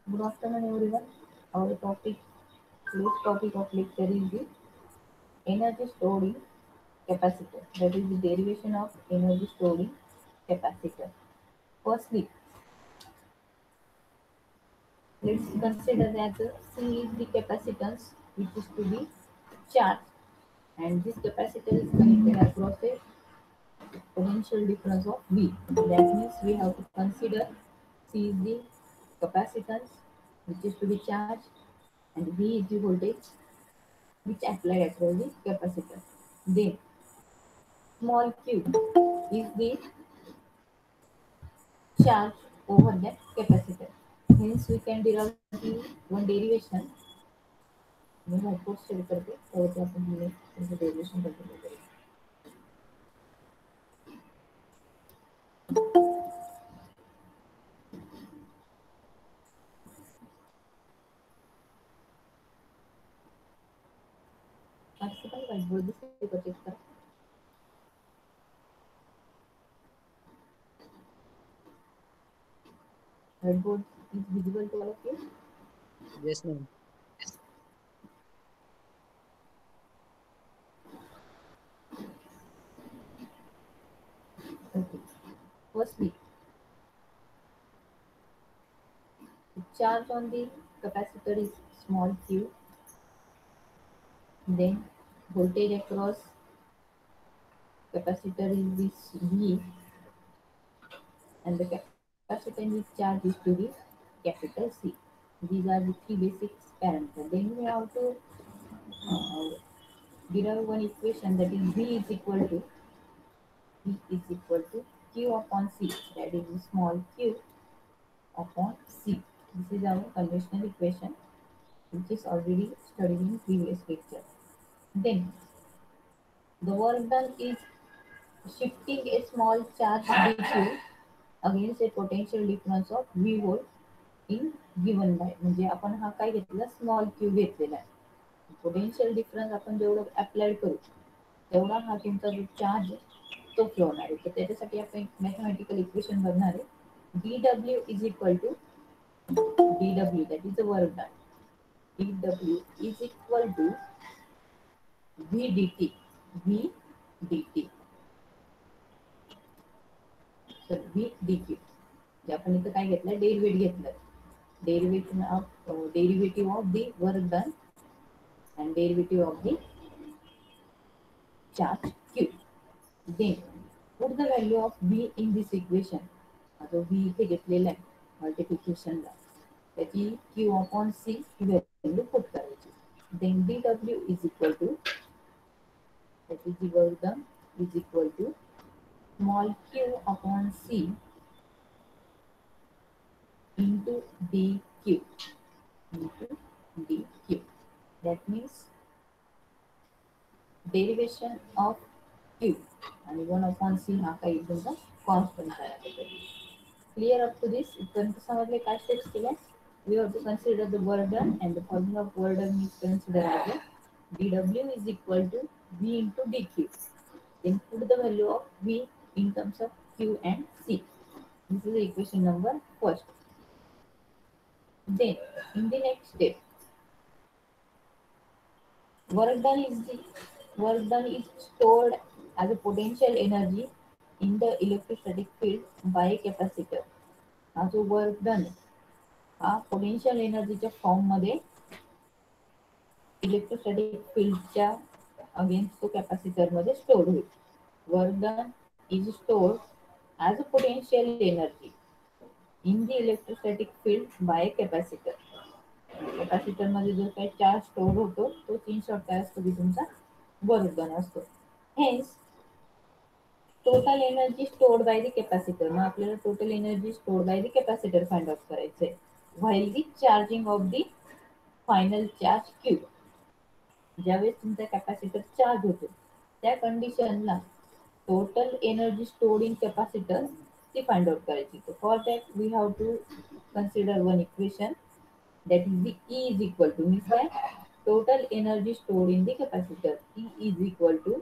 Good afternoon, everyone. Our today's topic of lecture is the energy stored in capacitor. That is the derivation of energy stored in capacitor. Firstly, let's consider that C is the capacitance which is to be charged, and this capacitor is connected across a potential difference of V. That means we have to consider C is the capacitance which is to be charged, and V is the voltage which applied across the capacitor. Then small q is the charge over that capacitor. Hence we can derive the one derivation. मैं होटपोस्ट share करते त्यावरती आपण हे त्याचं derivation continue करू. Participant whiteboard दिसते का check करा. Whiteboard is visible to all of you. Yes, ma'am. Okay. Firstly, the charge on the capacitor is small q. Then voltage across capacitor is this V, and the capacitor is charged is to the capital C. These are the three basic parameters. Then we have to uh, derive one equation, that is V is equal to Q upon C. That is small q upon C. This is our conventional equation which is already studied in previous lecture. Then the work done is shifting a small charge dq against a potential difference of V volt in given by, म्हणजे आपण हा काय घेतला, small Q घेतलेला आहे. Potential difference आपण जेवढं apply करू तेवढा हा तुमचा जो चार्ज तो फ्लो होणार आहे. तर त्याच्यासाठी आपण मॅथमॅटिकल इक्वेशन बघणार आहे. D W is equal to D W, that is the work done. D W is equal to V D T. V D T, तर व्ही डी क्यू. जे आपण इथं काय घेतलं, डेरिवेट घेतलं. Derivative of the work done and derivative of the charge q. Then put the value of v in this equation. आता v इथे घेतलेला आहे मल्टिप्लिकेशनला, त्याची q अपॉन c ही व्हॅल्यू पुट करायची. Then dw is equal to, that is the work done, is equal to small q upon c into dq into dq. That means derivation of Q आणि 1/c हा काही तुमचा constant आहे. Clear up to this इथपर्यंत समजले काय steps केल्या. We have to consider the work done, and the formula of work done is consider as dw is equal to v into dq. Then put the value of v in terms of q and c. This is equation number first. Then in the next step, work done is the work done is stored as a potential energy in the electrostatic field by a capacitor. हा जो work done हा potential एनर्जीच्या form मध्ये electrostatic फील्डच्या against तो capacitor मध्ये store होईल. Work done is stored as a potential energy in the electrostatic field by capacitor. Capacitor मध्ये जो काही चार्ज स्टोअर होतो तो इन शॉर्ट काय असतो की तुमचा वर्क डन असतो. Hence total energy stored by the capacitor. मग आपल्याला total energy stored by the capacitor find out करायचंय. While the charging of the final charge Q. ज्यावेळेस तुमचा कॅपॅसिटर चार्ज होतो त्या कंडिशनला total energy stored in capacitor ती फाइंड आउट करायची. For that we have to consider one equation, that is the E is equal to, means by total energy stored in the capacitor. E is equal to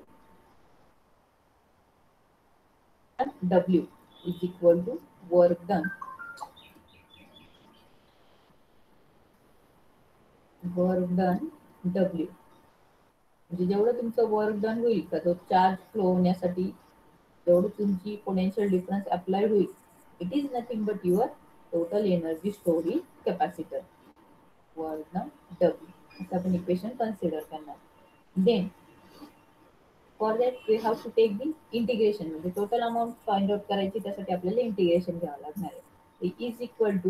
W is equal to work done work done W, म्हणजे जेवढं तुमचं work done होईल का तो charge flow होण्यासाठी जेवढी तुमची potential difference apply होईल, it is nothing but your total energy stored in capacitor, work done W असं आपण इक्वेशन कन्सिडर करणार. Then for that we have to take the integration, म्हणजे टोटल अमाऊंट फाइंड आउट करायची, त्यासाठी आपल्याला integration घ्यावं लागणार आहे. Is equal to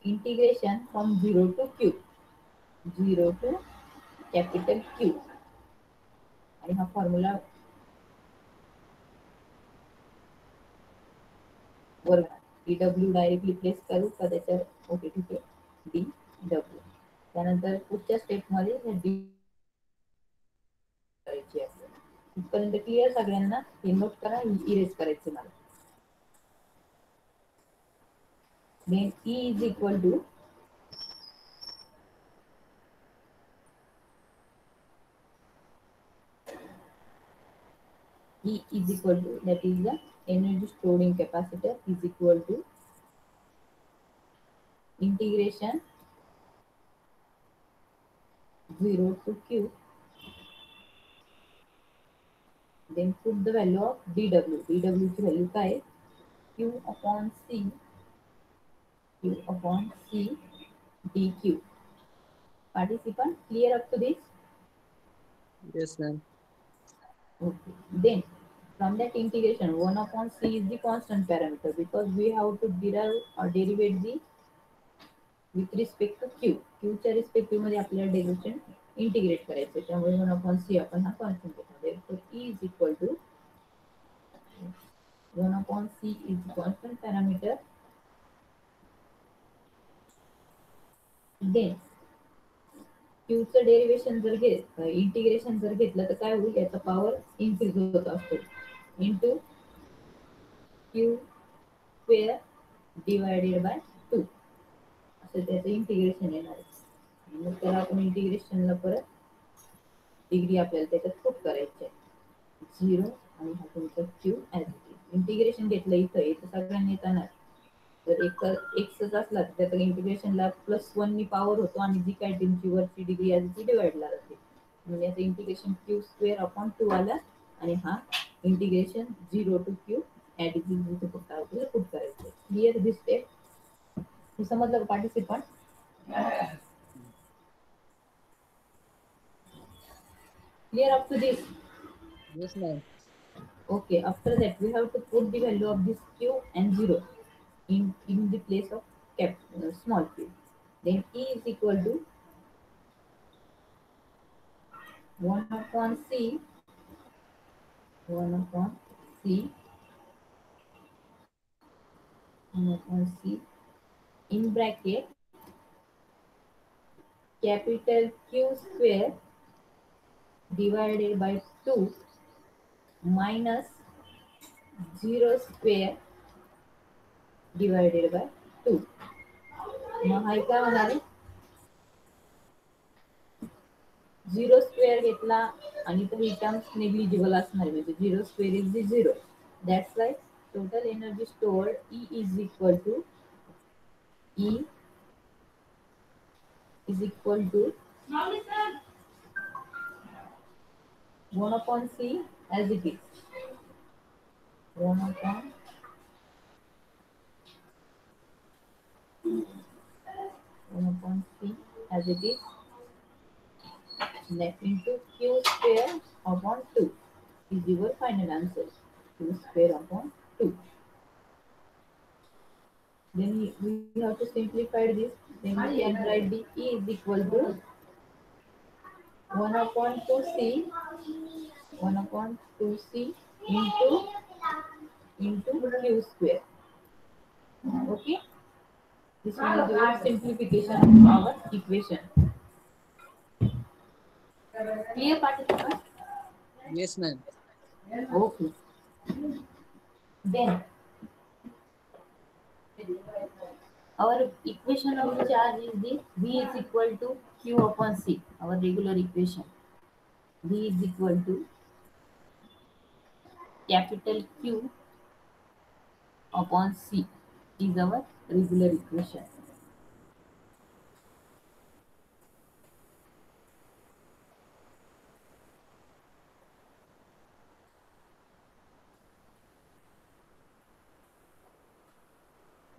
integration from 0 to Q, 0 to capital Q, आणि हा फॉर्म्युला वर डी डब्ल्यू डायरेक्टली प्लेस करू का त्याच्यावर, ओके ठीक आहे, डी डब्ल्यू. त्यानंतर पुढच्या स्टेपमध्ये डी करायची आहे. इथपर्यंत क्लिअर सगळ्यांना? हे नोट करा, इरेज करायचे मला. Then E is equal to E is equal to, that is the energy stored in capacitor, is equal to integration 0 to Q, then put the value of dW. dW ची value काय आहे? Q upon C, Q upon C dQ. Participant clear up to this? Yes, ma'am. Okay. Then from that integration 1 upon C is the constant parameter, because we have to derive or derivate the with respect to Q. Q च्या respective मध्ये आपल्याला derivation integrate करायचं, त्यामुळे 1 upon सी आपण हा constant घेतला. तर E is equal to 1 upon C is constant parameter. Then Q चं डेरिव्हेशन जर इंटिग्रेशन जर घेतलं तर काय होईल, याचा पॉवर इन्क्रीज होत असतो, into Q square divided bye 2 असं त्याचं इंटिग्रेशन येणार आहे. मग त्याला आपण इंटिग्रेशनला परत डिग्री आपल्याला त्याच्यात पुट करायची आहे, 0 आणि हा तुमचा Q as it is. Integration घेतलं इथं, इथं सगळ्यांनी येताना जर एक एक्सच असला तर त्याचं इंटिग्रेशनला +1 नी पॉवर होतो, आणि जी काय तुमची वरची डिग्री आहे ती डिवाइडला जाते, म्हणजे याचं इंटिग्रेशन क्यू स्क्वेअर अपॉन 2 आला, आणि हा integration 0 to Q at is इथे पुट करायचं. Clear this step? हे समजलं participant? Clear up to this? Yes, ma'am. Okay, after that we have to put the value of this q and 0 in the place of small q. Then E is equal to 1 upon C, 1 upon C, 1 upon C in bracket capital Q square divided by 2 minus 0 square divided by 2. मग हा काय होणार आहे, 0 square घेतला आणि तर ही terms negligible असणार, म्हणजे 0 square is the 0. That's why total energy stored E is equal to E is equal to 1 upon C as it is. 1 upon 1 upon C as it is, left into Q square upon 2 is your final answer. Q square upon 2. Then we have to simplify this. Then we can write the E is equal to 1 upon 2C, 1 upon 2C into Q square. Okay. This one is your simplification of our equation. Clear, participant? Yes, ma'am. Okay. Then our equation of the charge is the V is equal to Q upon C. Our regular equation. V is equal to capital Q upon C is our regular equation.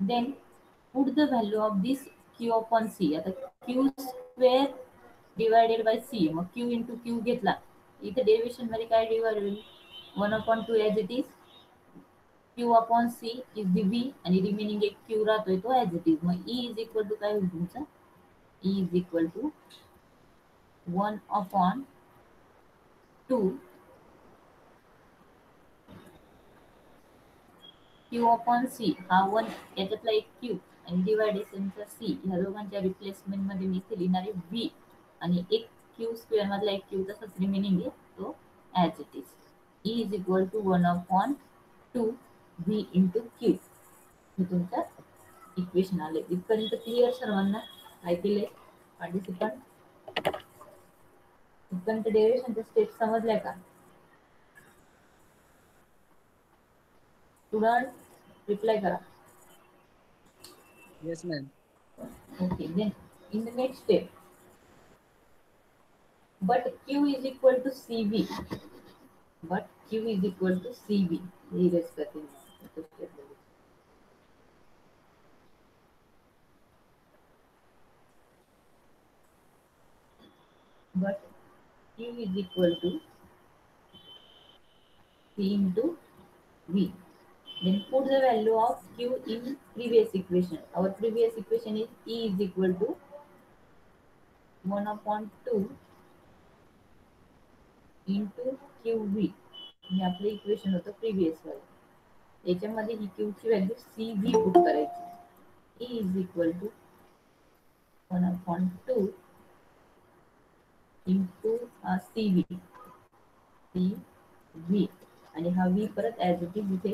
Then put the value of this Q upon C. आता Q square divided by C. मग Q into Q घेतला. इथे derivation मध्ये काय divide होईल? 1/2 as it is. Q upon C is the V आणि remaining एक Q राहतोय तो ॲज इट इज. मग E इज इक्वल टू काय होईल तुमचं? E is equal to 1/2 Q upon C. हा 1 याच्यातला एक Q आणि डिवायडेशनचा C. ह्या दोघांच्या रिप्लेसमेंट मध्ये मी इथे लिहिणार आहे V आणि एक Q स्क्वेअर मधला एक Q तसाच रिमेनिंग आहे तो as it is. E is equal to 1/2 V into Q. हे तुमचं इक्वेशन आले. इथपर्यंत क्लिअर सर्वांना? काय केले पार्टिसिपंट? इथपर्यंत डेरिवेशनच्या स्टेप समजल्या का? स्टुडंट रिप्लाय करा. Yes, ma'am. Okay, then in the next step, but Q is equal to CV. But Q is equal to CV. Erase करते हैं. But Q is equal to C into V. Then put the value of Q in previous equation. Our previous equation is E is equal to 1/2 into QV. हे आपलं equation होतं previous वालं. याच्यामध्ये ही Q ची value CV put करायची. E is equal to 1/2 into CV. CV आणि हा V परत as it is इथे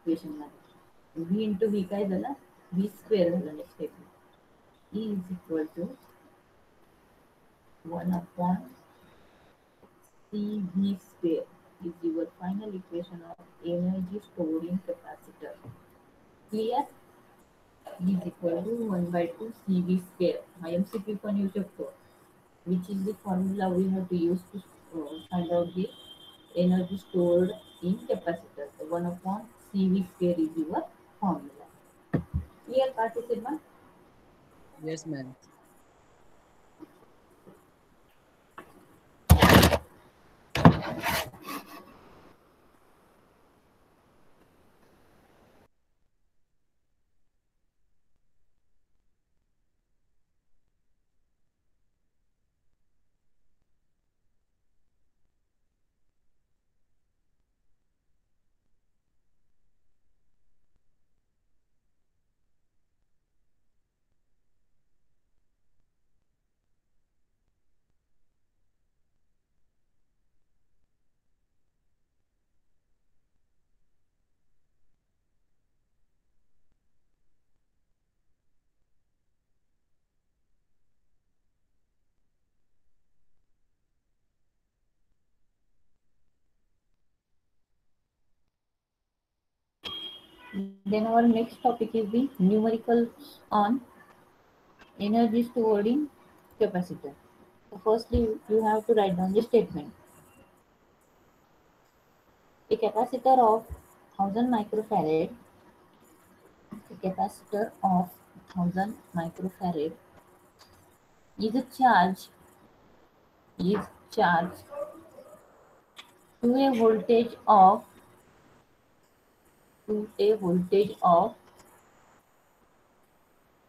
इक्वेशन मध्ये. V इंटू V काय झालं? V स्क्वेअर झालं next step. E is equal to 1/CV square is your final equation of energy stored in capacitor. Clear? E is equal to 1/2 CV square. हा MCQ पण येऊ शकतो. Which is the formula we have to use to find out the energy stored in capacitor. So 1/CV square is your formula. Clear participant? Yes, ma'am. Then our next topic is the numericals on energy stored in capacitor. So firstly, you have to write down the statement. A capacitor of 1000 microfarad, a capacitor of 1000 microfarad is charged to a voltage of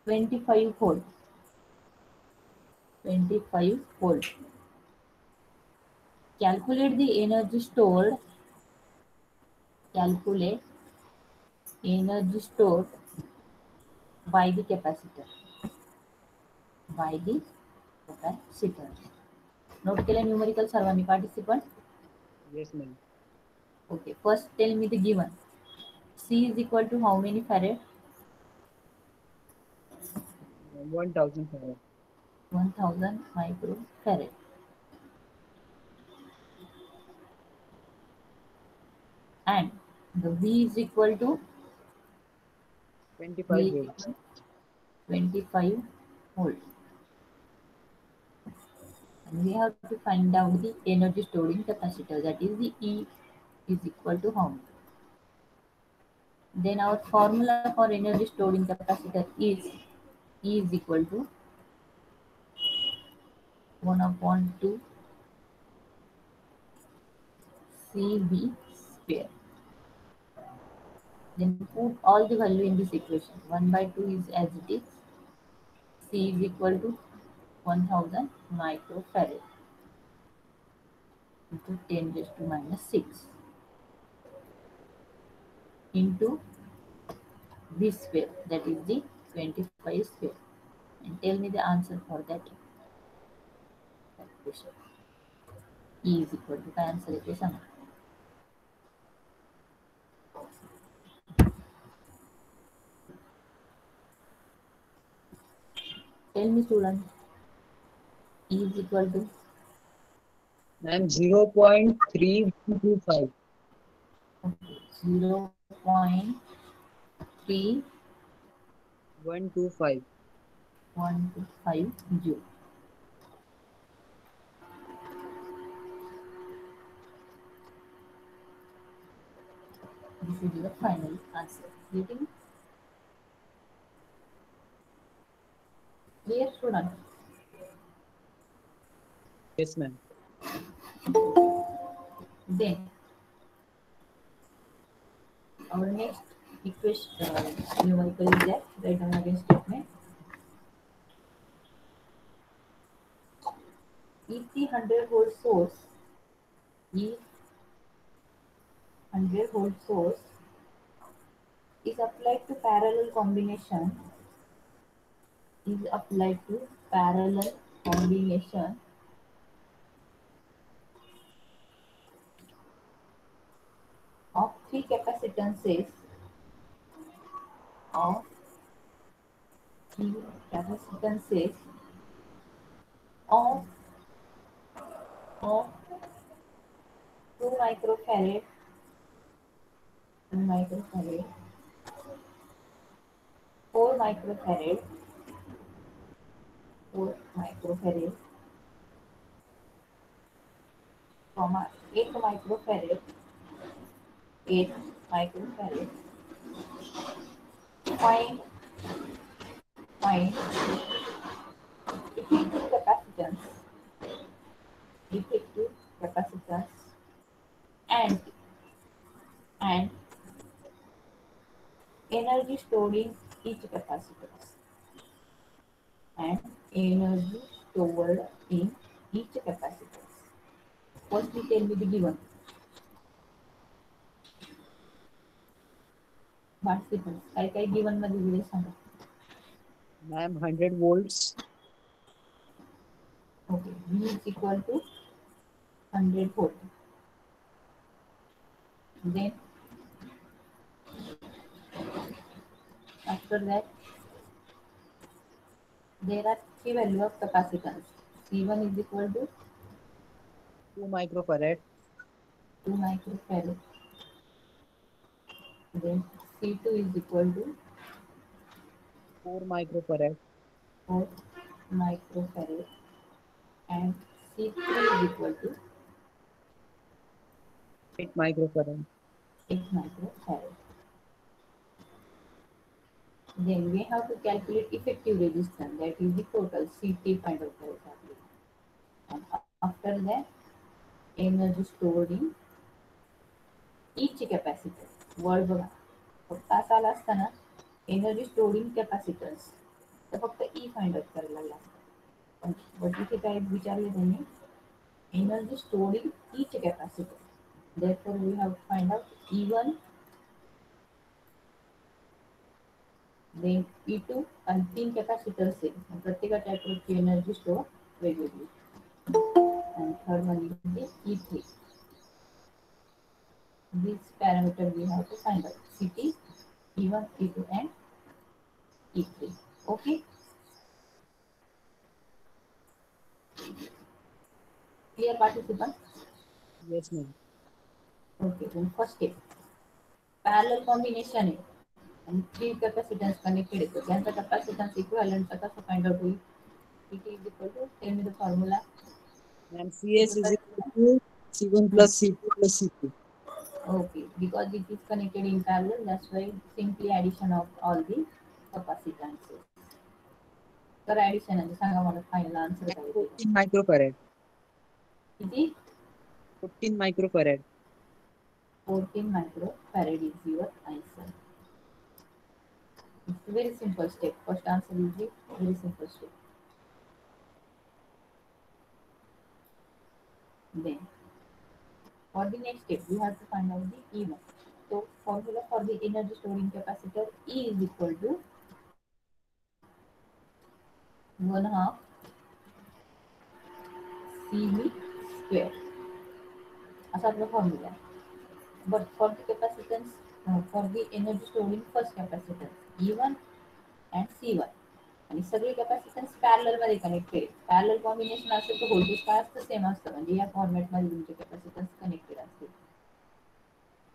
25 volt. 25 volt. Calculate the energy stored. Calculate energy stored by the capacitor. By the capacitor. Note केलं numerical सर्वांनी participant? Yes, ma'am. Okay, first tell me the given. C is equal to how many farad? 1,000. 1000 microfarad. And the V is equal to 25 volts. 25 volt. And we have to find out the energy stored in capacitor. That is the E is equal to how many? Then our formula for energy stored in capacitor is E is equal to 1 upon 2 CV square. Then put all the value in this equation. 1 by 2 is as it is. C is equal to 1000 microfarad into 10 raised to minus 6 into this square, that is the 25 square. And tell me the answer for that question. E is equal to, काय answer येते सांगा. Tell me student. E is equal to Ma'am, 0.3125. 0.3125 125. joule. This will be the final answer. Getting clear student? Yes, ma'am. Then our next equation numerical is that write down again statement. If the 100-volt source is 100-volt source is applied to parallel combination of three capacitances of three capacitances of of 2 microfarad, 1 microfarad, 4 microfarad, 4 microfarad, 8 microfarad, 8 microfarad, find effective capacitance, effective capacitance and and energy stored in each capacitance and energy stored in each capacitance. Firstly, tell me the given participants. काय given मध्ये दिले सांगा. Ma'am, 100 volts. Okay, V is equal to 100 volt. Then after that there are three value of capacitance. C1 is equal to 2 microfarad. 2 microfarad. Then C2 is equal to 4 microfarad. 4 microfarad and C3 is equal to 8 microfarad. 8 microfarad. Then we have to calculate effective resistance, that is the total CT find out करायचं. And after that energy stored in each capacitor. Word बघा फक्त असा आला असताना energy stored इन capacitance तर फक्त ई find out करायला लागला. पण इथे काय विचारले त्यांनी energy stored in each capacitor. therefore we have to find out E1, then E2 आणि 3 कॅपॅसिटर्स आहे प्रत्येकाच्या अक्रॉसची एनर्जी स्टोर वेगवेगळी. आणि थर्ड म्हणजे E3. This parameter we have to find out CT, E1, E2 and E3. Okay. Clear participants? Yes, ma'am. Okay, then first step. Parallel combination आहे आणि 3 capacitance connected आहेत. त्यांचा कॅपॅसिटन्स इक्विव्हॅलंटचा कसा फाइंड आउट होईल? PT is equal to, tell me the formula. Ma'am, CS is equal to C1 plus C2 plus C3. Okay, because it is connected in parallel, that's why simply addition of all the capacitances. तर addition म्हणजे सांगा मला final answer काय येते. 14 microfarad. किती? 14 microfarad. 14 microfarad is your answer. It's very simple step. First answer is the very simple step. Then for the next step, you have to find out the E1. So formula for the energy storing capacitor E is equal to 1/2 CV square. असा आपला formula आहे. But for the capacitance, for the energy storing first capacitance E1 and C1 आणि सगळे capacitance parallel मध्ये connected. Parallel combination असेल तर voltage काय असतं सेम असतं म्हणजे या फॉर्मॅट मध्ये तुमचे कॅपॅसिटन्स कनेक्टेड असतील.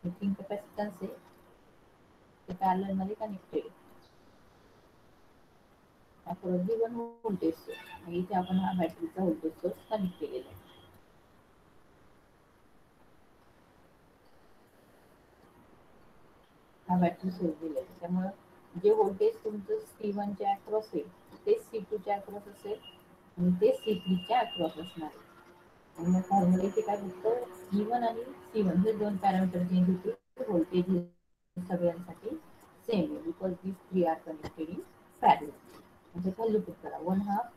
हे 3 कॅपॅसिटन्स आहे ते पॅरलल मध्ये कनेक्टेड. परत गिवन व्होल्टेज सोर्स आणि इथे आपण हा बॅटरीचा व्होल्टेज सोर्स कनेक्ट केलेला आहे. हा बॅटरी सोर्स दिलेला आहे त्यामुळे जे व्होल्टेज तुमचं C1 च्या अक्रॉस आहे तेच C2 च्या अक्रॉस असेल आणि ते C3 च्या अक्रॉस असणार आहे. आणि मग फॉर्म्युला इथे काय फक्त E1 आणि C1 हे दोन पॅरामीटर चेंज होते व्होल्टेज सगळ्यांसाठी सेम आहे because this three are connected in parallel. म्हणजे व्हॅल्यू पुट करा 1/2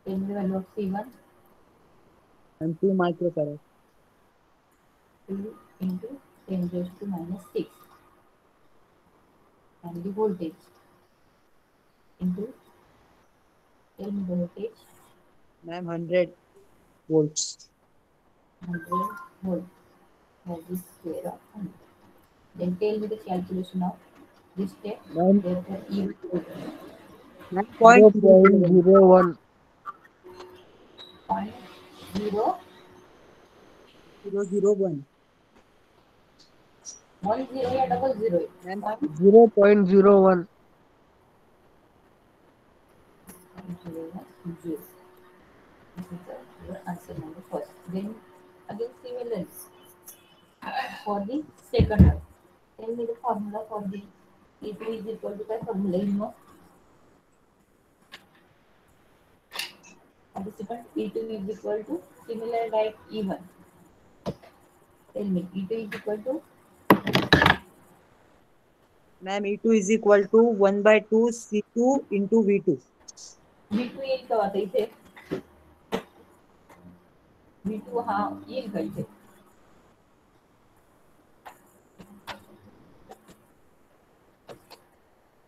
ten the value of C1 And 2 microfarad. 2 into 10 raised to minus 6 and the voltage into tell me the voltage Ma'am, 100 volts. 100 volt that is square of 100. Then tell me the calculation of this step. Ma'am, Therefore, E Ma'am, zero point zero zero point one. zero one. point zero 001. 10 या double zero आहे. Ma'am, Point 0.01. 0 This is your answer number first. Then again similarly for the second one. Tell me the formula for the E2 is equal to the formula you know. Participant E2 is equal to similar like E1. Tell me E2 is equal to ma'am, E2 is equal to 1 by 2 C2 into V2. V2 येईल का आता इथे V2 हा येईल का इथे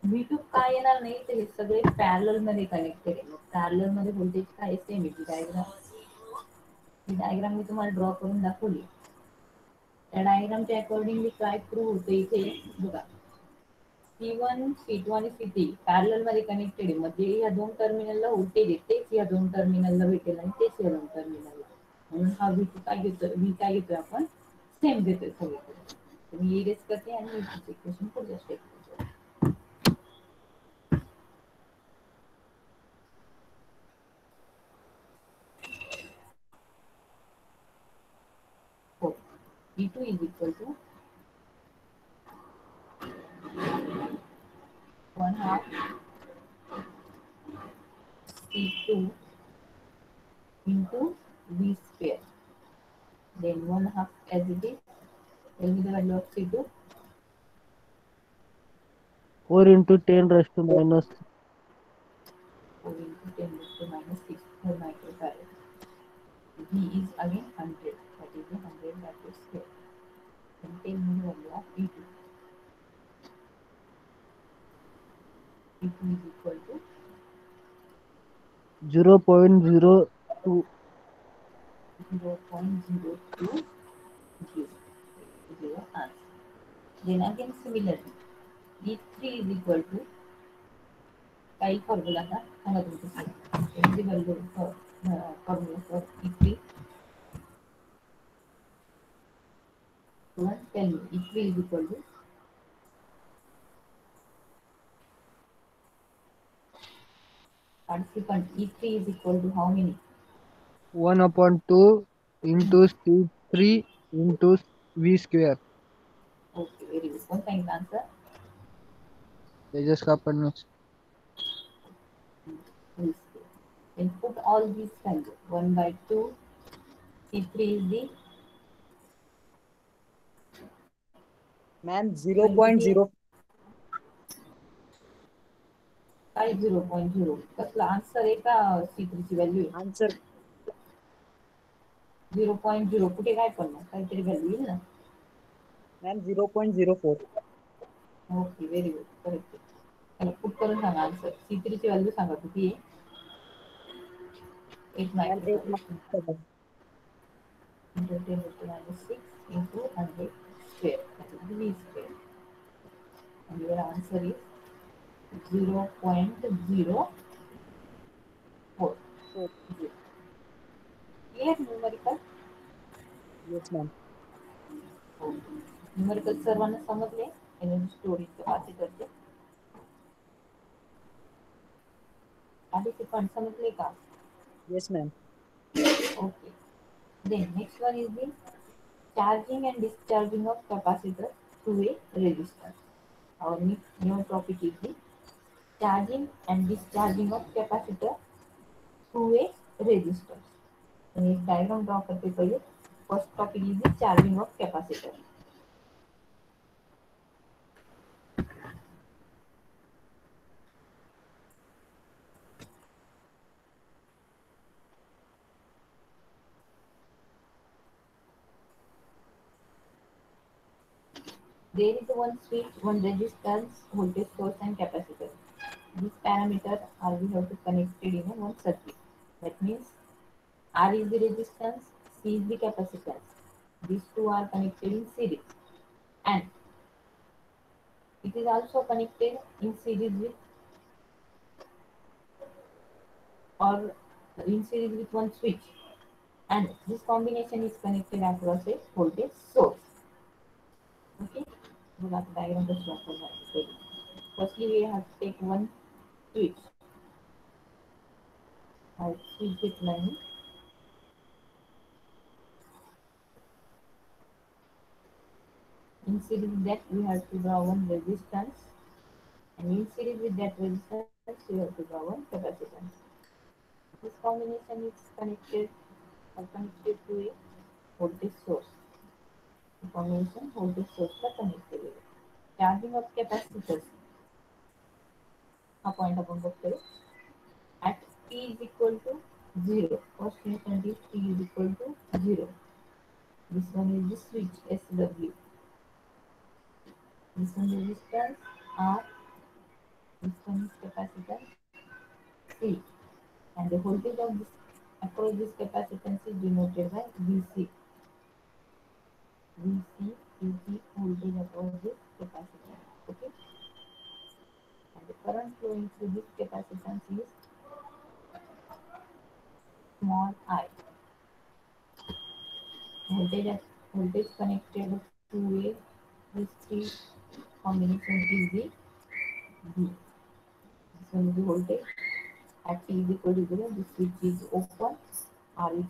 V2 काय येणार नाही ते सगळे पॅरलल मध्ये कनेक्टेड आहे. पॅरलल मध्ये व्होल्टेज काय सेम आहे डायग्राम मी तुम्हाला ड्रॉ करून दाखवली. त्या डायग्रामच्या अकॉर्डिंगली काय प्रूव्ह होतं इथे बघा C1 C2 आणि C3 पॅरलल मध्ये कनेक्टेड आहे म्हणजे या दोन टर्मिनलला व्होल्टेज आहे तेच या दोन टर्मिनलला भेटेल आणि तेच या दोन टर्मिनलला म्हणून हा V2 काय घेतोय V काय घेतोय आपण सेम घेतोय सगळीकडे. मी इरेज करते आणि इक्वेशन पुढच्या स्टेप हो E2 is equal to 1/2 C2 into V square. Then 1/2 as it is. Tell me the value of C2. 4 into 10 raised to minus 4 into 10 raised to minus 6 4 microfarad. V is again 100. That is the 100 bracket square. Then tell me the value of E2. E2 is equal to 0.02. 0.02 Joule. This is your answer. Then again similarly, E3 is equal to काही formula था सांगा तुमचं the value for formula for E3. Tell me E3 is equal to participant E3 is equal to how many? 1/2 into C3 into V square. Okay, very good. One time answer. Tejas Kapan. V square. Then put all these values. 1 by 2. C3 is the Ma'am, value किती आहे? 0.0 काय 0.0? कसला answer आहे का C3 ची value आहे? answer. 0.0 कुठे काय पडणार? काहीतरी व्हॅल्यू येईल ना? Ma'am, 0.04. Okay, very good. Correct आहे. त्याला पुट करून सांगा आन्सर. C3 ची व्हॅल्यू सांगा किती आहे? 8 Ma'am, 8 microfarad. microfarad. Into 10 to the minus 6 into 100 square. That is the V square. And your answer is 0.04. Oh, Clear numerical? yes, ma'am. Numerical सर्वांना समजले? Energy storage कॅपॅसिटरचे आधीचे पण समजले का? Yes, ma'am. Okay. Then next one is the charging and discharging of capacitor through a resistor. Our new topic is the charging and discharging of capacitor through a resistor. आणि एक diagram draw करते पहिले. First topic is the charging of capacitor. There is one switch, one resistance, voltage source and capacitor. These parameters are we have to connected in a one circuit. That means R is the resistance, C is the capacitance. These two are connected in series, and it is also connected in series with or in series with one switch, and this combination is connected across a voltage source. Okay, so that's diagram just firstly we have to take one switch. I switch it line. In series with that we have to draw one resistance, and in series with that resistance we have to draw one capacitance. This combination is connected to a voltage source. The combination voltage source ला connected आहे. Charging of capacitors हा point आपण बघतोय. At t is equal to 0. First constant is t is equal to 0. This one is the switch SW. This one is resistance R. This one is capacitance C. And the voltage of this across this capacitance is denoted by VC. VC is the voltage across this capacitance. Okay. And the current flowing through this capacitance is small I. Voltage connected to a this three combination is the V. This one is the voltage at T is equal to 0. The switch is open. R is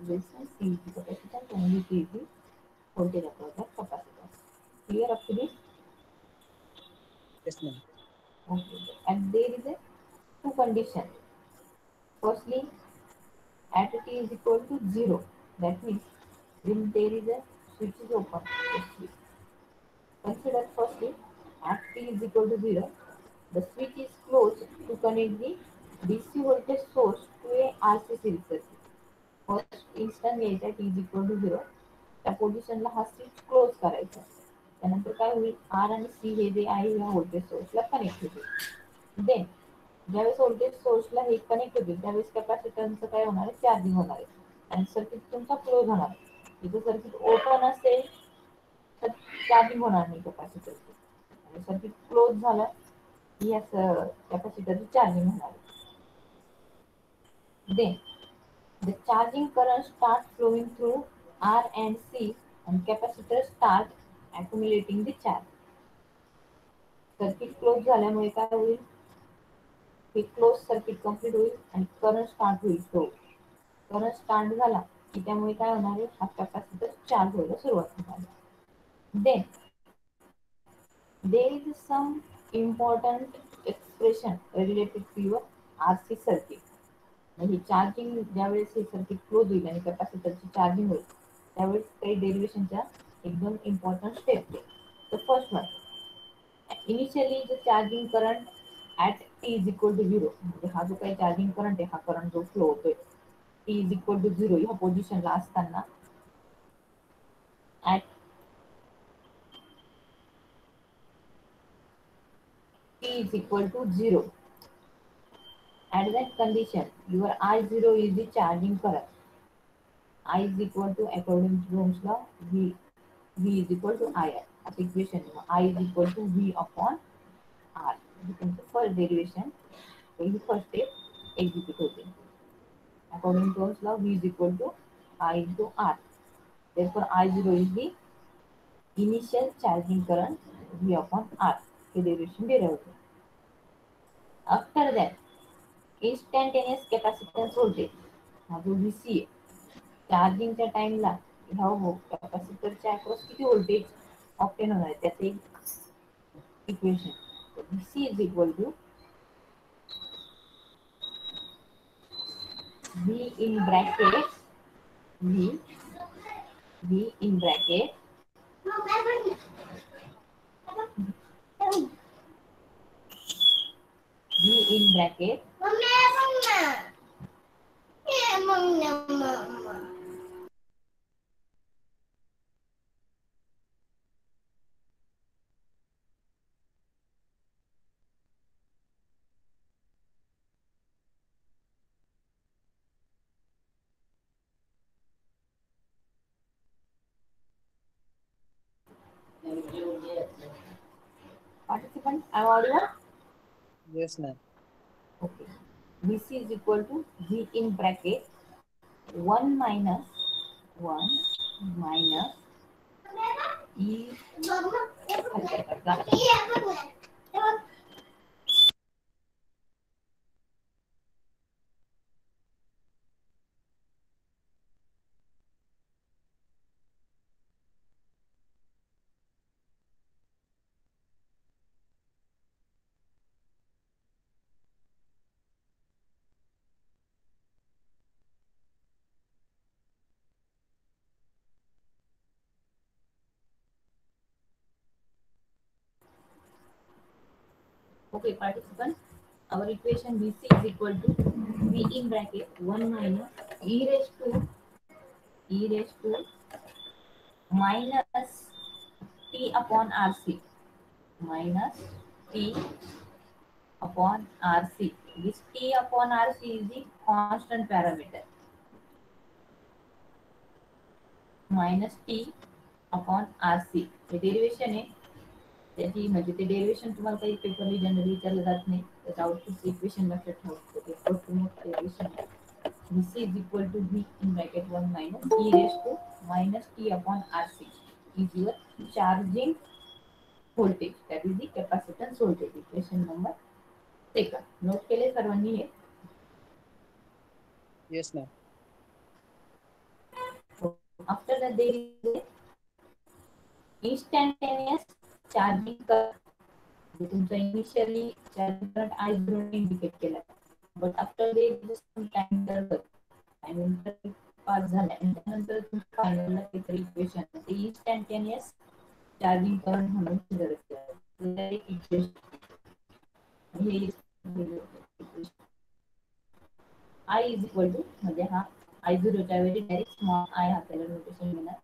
resistance, C is the capacitance, and V is the voltage across the capacitance. Clear up to this? Yes, ma'am. Okay. And there is a two condition. Firstly, at t is equal to 0. That means when there is a switch is open, consider firstly at t is equal to 0, the switch is closed to connect the DC voltage source to a RC series circuit. First instant घ्यायचा t is equal to 0, त्या पोझिशनला हा switch close करायचा. त्यानंतर काय होईल, are आणि सी हे जे आहे या व्होल्टेज सोर्सला कनेक्ट होतील. देन ज्यावेळेस व्होल्टेज सोर्सला हे कनेक्ट होतील त्यावेळेस कॅपॅसिटरचं काय होणार आहे, चार्जिंग होणार आहे आणि सर्किट तुमचा क्लोज होणार आहे. इथे सर्किट ओपन असेल तर चार्जिंग होणार नाही कॅपॅसिटरची, आणि सर्किट क्लोज झालं की या कॅपॅसिटरची चार्जिंग होणार आहे. Then the charging current starts flowing through R and C, and capacitors start accumulating the charge. Circuit close झाल्यामुळे काय होईल, हे क्लोज सर्किट कंप्लीट होईल आणि करंट स्टार्ट होईल. फ्लो करंट स्टार्ट झाला की त्यामुळे काय होणार आहे, हा कॅपॅसिटर चार्ज व्हायला सुरुवात होणार आहे. Then there is some important expression related to your RC circuit. म्हणजे चार्जिंग ज्यावेळेस हे सर्किट क्लोज होईल आणि कॅपॅसिटरची चार्जिंग होईल त्यावेळेस काही डेरिव्हेशनच्या एकदम इम्पॉर्टंट स्टेप आहे. The first one, initially the charging current at T is equal to zero, म्हणजे हा जो काही चार्जिंग करंट आहे हा करंट जो फ्लो होतोय T is equal to zero ह्या पोझिशनला असताना at T is equal to zero, at that condition your I0 is the charging current. I is equal to, according to Ohm's law, V is equal to IR. As equation I is equal to V upon R. The first derivation, the first step execute. According to Ohm's law, V is equal to I into R. Therefore, I0 is the initial charging current V upon R. The derivation derived. After that, instantaneous capacitance voltage, हा जो VC आहे चार्जिंगच्या टाइमला ह्या कॅपॅसिटरच्या across किती voltage obtain होणार आहे त्याचे एक equation. VC is equal to V in bracket V in bracket V in bracket participant, am I audible? Yes, ma'am. Okay. VC is equal to V in bracket 1 minus 1 minus E. Okay, participant, our equation VC is equal to V in bracket 1 minus e raised to minus T upon RC minus T upon RC. This T upon RC is the constant parameter minus T upon RC. Hey derivation आहे त्याची, म्हणजे ते derivation तुम्हाला काही पेपरली generally विचारलं जात नाही, त्याचं आउटपुट इक्वेशन लक्षात ठेवायचं. ते खूप मोठं इक्वेशन आहे. VC is equal to V in bracket 1 minus e raised to minus T upon RC is your charging voltage, that is the capacitance voltage. Equation number second. Note केले सर्वांनी हे? Yes, ma'am. After that there is a instantaneous charging current. तुमचा initially charging current I0 indicate केला, but after there is some time interval, time interval pass झाला आणि त्यानंतर तुम्ही फायनलला काहीतरी इक्वेशन ते इन्स्टंटेनियस चार्जिंग करंट म्हणून कन्सिडर केलं. I इज इक्वल टू, म्हणजे हा I0 च्या वेळी डायरेक्ट स्मॉल I हा त्याला नोटेशन घेणार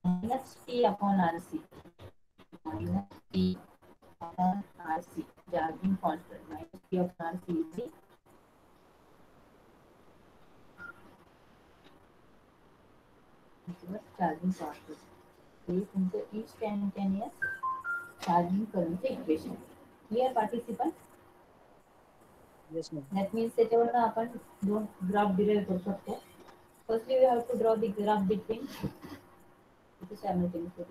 minus T upon RC minus T upon RC charging constant minus T upon RC is the charging constant. This is the instantaneous charging current equation. Clear, participant? Yes, ma'am. That means त्याच्यावरनं आपण दोन graph derive करू शकतो. Firstly, we have to draw the graph between simultaneously.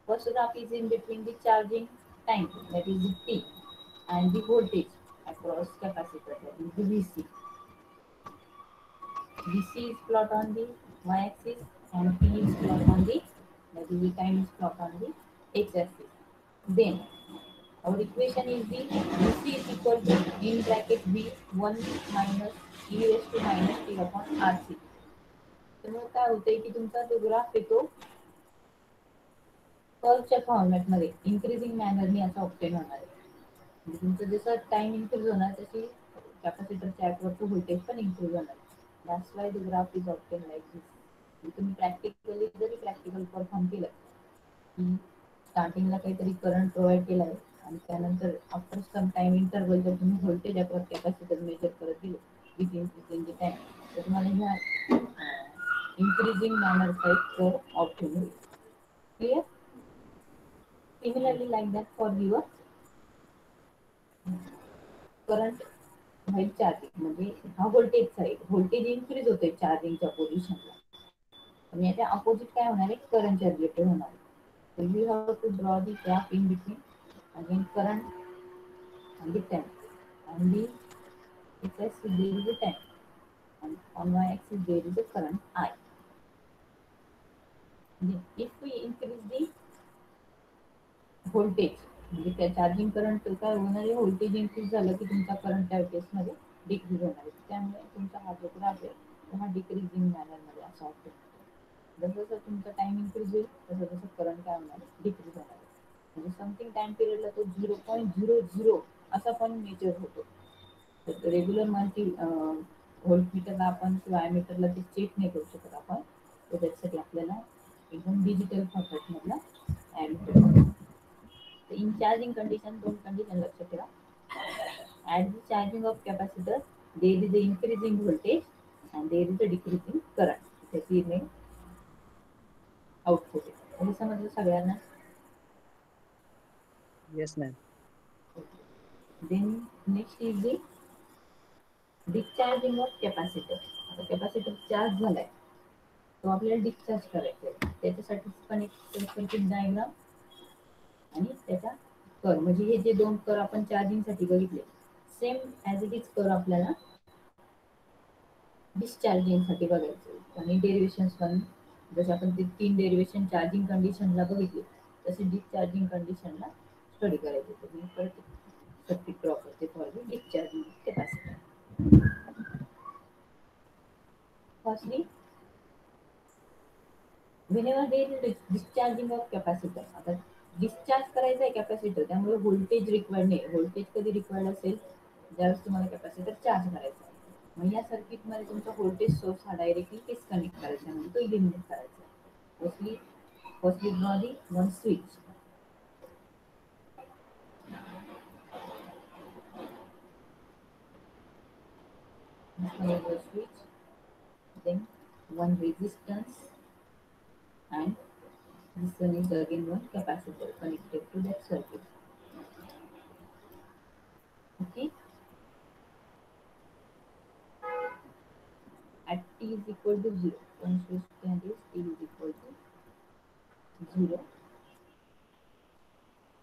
First graph is in between the charging time, that is the T, and the voltage across capacitor, that is the VC. VC is plot on the y-axis and P is plot on the, that is the time is plot on the x-axis. Then our equation is the VC is equal to in bracket V 1 minus e raised to minus t upon RC. त्यामुळे काय होतंय की तुमचा जो graph येतो कर्वच्या फॉर्मॅटमध्ये increasing मॅनरनी असा obtain होणार आहे. म्हणजे तुमचं जसं टाइम इन्क्रीज होणार तशी कॅपॅसिटरच्या ॲक्वरचं व्होल्टेज पण इन्क्रीज होणार. That's why the graph is obtain like this. तुम्ही प्रॅक्टिकली जरी प्रॅक्टिकल परफॉर्म केलं की स्टार्टिंगला काहीतरी करंट प्रोव्हाइड केला आहे आणि त्यानंतर आफ्टर सम टाइम इंटरवल जर तुम्ही व्होल्टेज अक्रॉस कॅपॅसिटर मेजर करत गेले विथ इन्क्रीजिंग द टाइम तर तुम्हाला ह्या इन्क्रीजिंग मॅनरचा एक कर्व ऑप्टेन होईल. Clear? Yes. Similarly, like that for your current while charging म्हणजे हा व्होल्टेज साईड व्होल्टेज इन्क्रीज होतोय चार्जिंगच्या पोझिशनला पण याच्या अपोजिट काय होणार आहे करंटच्या रिलेटेड होणार आहे. So you have to draw the gap in between again current and the time and the x-axis there is a time and on y-axis there is a current I. If we increase the voltage म्हणजे त्या charging current काय होणार आहे voltage increase झालं की तुमचा current त्या केसमध्ये डिक्रीज होणार आहे. त्यामुळे तुमचा हा जो ग्राफ आहे हा डिक्रीजिंग मॅनरमध्ये असा होतो. जसं जसं तुमचा टाइम इन्क्रीज होईल तसं तसं करंट काय होणार आहे डिक्रीज होणार आहे. म्हणजे समथिंग टाइम पिरियडला तो 0.00 असा पण मेजर होतो. तर रेग्युलर मल्टी व्होल्टमीटरला आपण किंवा ॲमीटरला ते चेक नाही करू शकत आपण. तर त्याच्यासाठी आपल्याला एकदम डिजिटल फॉर्मॅटमधला ammeter. In charging condition, don't condition लक्षात ठेवा. At the charging of capacitor, there is a increasing voltage and there is a decreasing current. त्याची इथे आउटपुट आहे. हे समजलं सगळ्यांना? Yes, ma'am. Then next is the discharging of capacitor. आता capacitor charge झालाय तो आपल्याला डिस्चार्ज करायचा आहे. त्याच्यासाठी पण एक सर्किट डायग्राम आणि त्याचा कर म्हणजे हे जे दोन कर आपण चार्जिंगसाठी बघितले सेम ॲज इट इज कर आपल्याला डिस्चार्जिंगसाठी बघायचं आणि डेरिवेशन्स पण जसे आपण ते 3 डेरिवेशन चार्जिंग कंडिशनला बघितले तसे डिस्चार्जिंग कंडिशनला स्टडी करायचे. तर मी परत सर्किट ड्रॉ करते for the discharging capacitor. Firstly whenever there is discharging of capacitor, आता डिस्चार्ज करायचा आहे कॅपॅसिटर त्यामुळे व्होल्टेज रिक्वायर्ड नाही. व्होल्टेज कधी रिक्वायर्ड असेल ज्यावेळेस तुम्हाला कॅपॅसिटर चार्ज करायचा आहे. मग या सर्किटमध्ये तुमचा व्होल्टेज सोर्स हा डायरेक्टली डिस्कनेक्ट करायचा म्हणजे तो इलिमिनेट करायचा आहे. Firstly draw the one switch. Switch, then one resistance and this one is again one capacitor connected to that circuit. Okay. At t is equal to 0, one switch stand is t is equal to 0.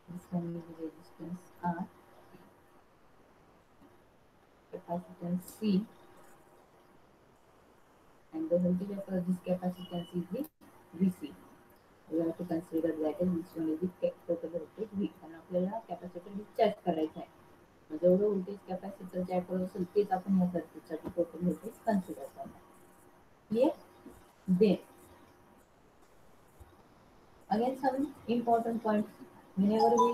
This one is resistance R, capacitance C, and the voltage of this capacitance is the VC. We have to consider that as this one is the total voltage V. आणि आपल्याला capacitor discharge करायचा आहे. जेवढं voltage कॅपॅसिटरच्या across असेल तेच आपण या सर्किटसाठी टोटल व्होल्टेज कन्सिडर करणार. Clear? Then again some important points whenever we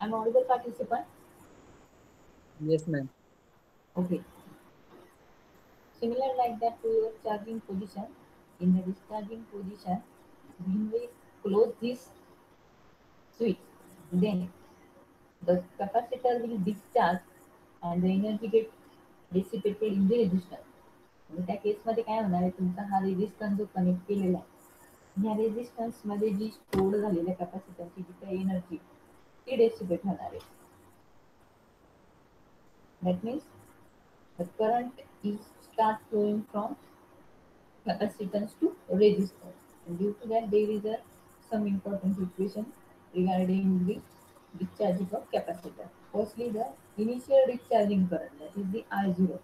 I'm audible, participant? Yes, ma'am. Okay. Similar like that to your charging position, in the discharging position, when we close this switch, then the capacitor will discharge and the energy get dissipated in the resistance. म्हणजे त्या केसमध्ये काय होणार आहे, तुमचा हा resistance जो connect केलेला आहे, ह्या रेजिस्टन्स मध्ये जी स्टोर्ड झालेल्या कॅपॅसिटरची जी काही एनर्जी ती डेसिपेट होणार आहे. That means the current is start flowing from capacitance to resistance. And due to that, there is some important equation regarding the discharging of capacitor. Firstly, the initial discharging current, that is the I0.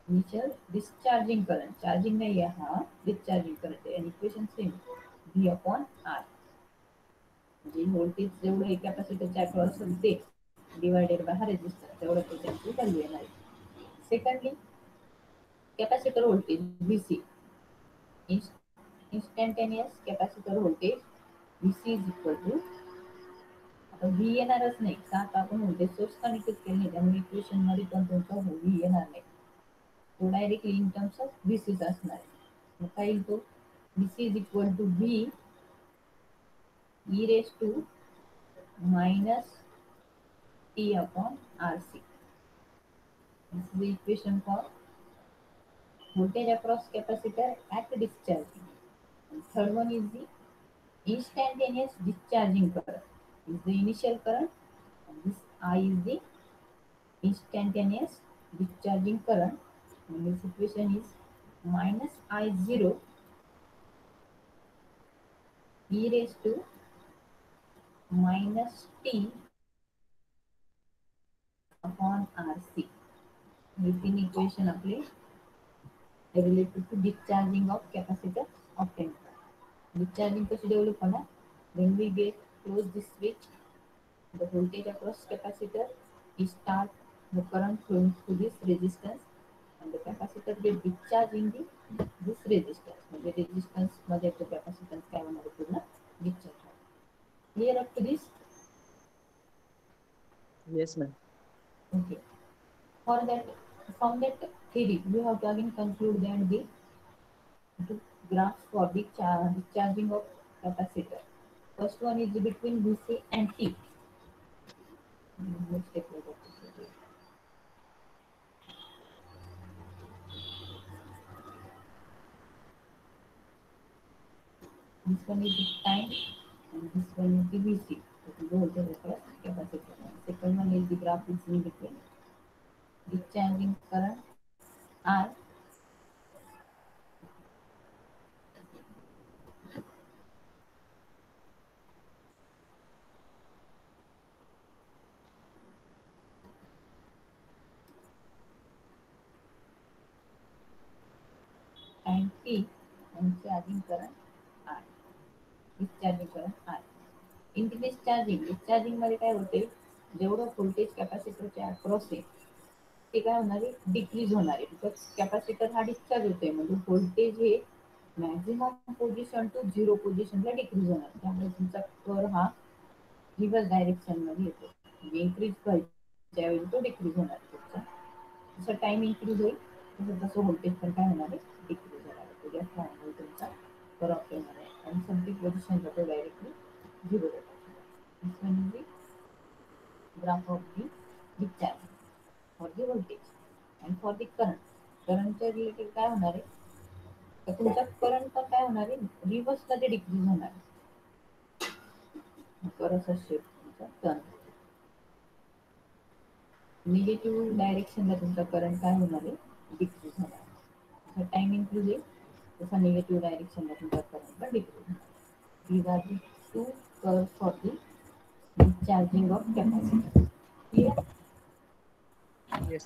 Initial discharging current, charging नहीं है हाँ, discharging current है, and equation same, V upon R. Ji voltage जेवढं आहे कॅपॅसिटरच्या across असेल ते divided by हा resistance तेवढं त्याची व्हॅल्यू येणार आहे. Secondly capacitor voltage VC, instantaneous capacitor voltage VC is equal to, आता V येणारच नाही का, आता आपण व्होल्टेज सोर्स कनेक्ट केले नाही, त्यामुळे इक्वेशन मध्ये पण तुमचा V येणार नाही, तो directly in terms of VC असणार आहे. मग काय येईल तो, VC is equal to V e raised to minus T upon RC. This is the equation for voltage across capacitor at discharging. And third one is the instantaneous discharging current, is the initial current, and this I is the instantaneous discharging current, and this equation is minus I0 e raised to minus T upon RC. Within equation apply related to discharging of capacitor of temper. Discharging कशी develop होणार, when we get close this switch, the voltage across capacitor is start the current flowing through this resistance, and the capacitor get discharged in the this resistance. म्हणजे resistance मध्ये तो capacitance काय होणार आहे, पूर्ण discharge होणार. Clear up to this? Yes, ma'am. Okay. For that, from that theory, you have to again conclude that the graphs for the discharging of capacitor. First one is between VC and T. Let's take a look at this. This one is the time, and this one is the VC. That is the voltage across capacitor. Second one is the graph is in between discharging current R and T, and charging current R. Discharging current R. In the discharging मध्ये काय होते, जेवढं voltage कॅपॅसिटरच्या across आहे ते काय होणार आहे, decrease होणार आहे, बिकॉज कॅपॅसिटर हा डिस्चार्ज होतोय, म्हणजे व्होल्टेज हे मॅक्झिमम पोझिशन टू झिरो पोझिशनला डिक्रीज होणार, त्यामुळे तुमचा कर हा रिव्हर्स डायरेक्शन मध्ये येतो, म्हणजे इन्क्रीज व्हायच्या ऐवजी तो डिक्रीज होणार आहे तुमचा. जसं टाइम इन्क्रीज होईल तसं व्होल्टेज पण काय होणार आहे, डिक्रीज होणार आहे, तो जास्त अँगल तुमचा करप्ट होणार आहे, आणि समथिंग पोझिशनला तो डायरेक्टली झिरो होणार. This one is the graph of the discharge for the voltage, and for the current. करंटच्या रिलेटेड काय होणार आहे, तर तुमचा करंट पण काय होणार आहे, रिव्हर्स मध्ये डिक्रीज होणार आहे. असा शेप तुमचा टर्न, निगेटिव्ह डायरेक्शनला तुमचा करंट काय होणार आहे, डिक्रीज होणार आहे. जसा टाइम इन्क्रीज होईल तसा निगेटिव्ह डायरेक्शनला तुमचा करंट पण डिक्रीज होणार. These are the two curves for the discharging of capacitor. Clear? Yes.